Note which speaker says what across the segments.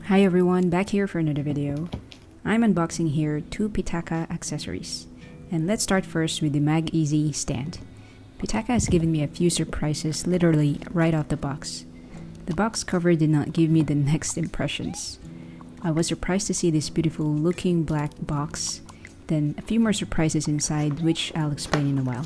Speaker 1: Hi everyone, back here for another video. I'm unboxing here two Pitaka accessories. And let's start first with the MagEZ Stand. Pitaka has given me a few surprises literally right out the box. The box cover did not give me the next impressions. I was surprised to see this beautiful looking black box, then a few more surprises inside which I'll explain in a while.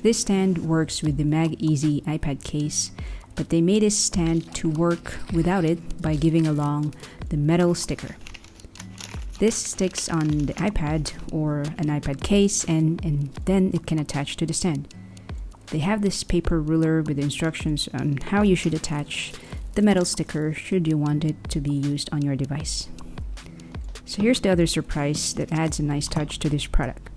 Speaker 1: This stand works with the MagEZ iPad case, but they made this stand to work without it by giving along the metal sticker. This sticks on the iPad or an iPad case and then it can attach to the stand. They have this paper ruler with instructions on how you should attach the metal sticker should you want it to be used on your device. So here's the other surprise that adds a nice touch to this product.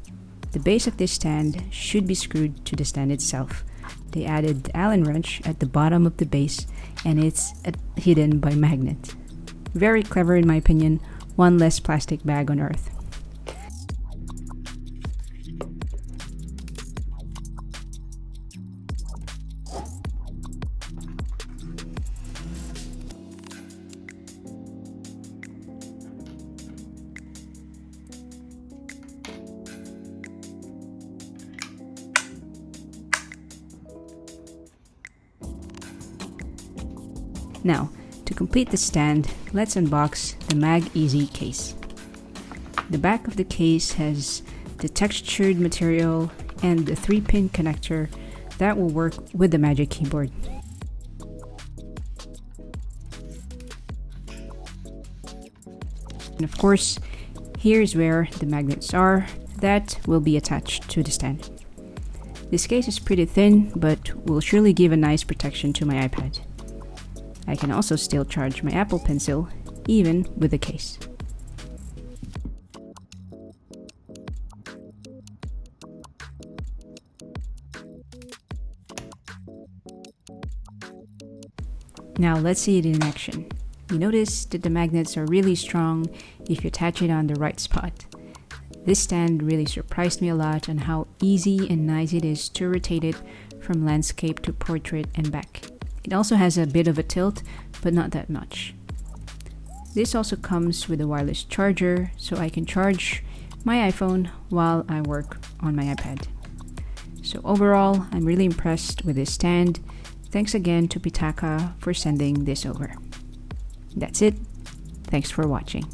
Speaker 1: The base of this stand should be screwed to the stand itself. They added the Allen wrench at the bottom of the base and it's hidden by magnet. Very clever in my opinion, one less plastic bag on earth. Now, to complete the stand, let's unbox the MagEZ case. The back of the case has the textured material and the 3-pin connector that will work with the Magic Keyboard. And of course, here's where the magnets are that will be attached to the stand. This case is pretty thin, but will surely give a nice protection to my iPad. I can also still charge my Apple Pencil, even with the case. Now let's see it in action. You notice that the magnets are really strong if you attach it on the right spot. This stand really surprised me a lot on how easy and nice it is to rotate it from landscape to portrait and back. It also has a bit of a tilt, but not that much. This also comes with a wireless charger, so I can charge my iPhone while I work on my iPad. So overall, I'm really impressed with this stand. Thanks again to Pitaka for sending this over. That's it. Thanks for watching.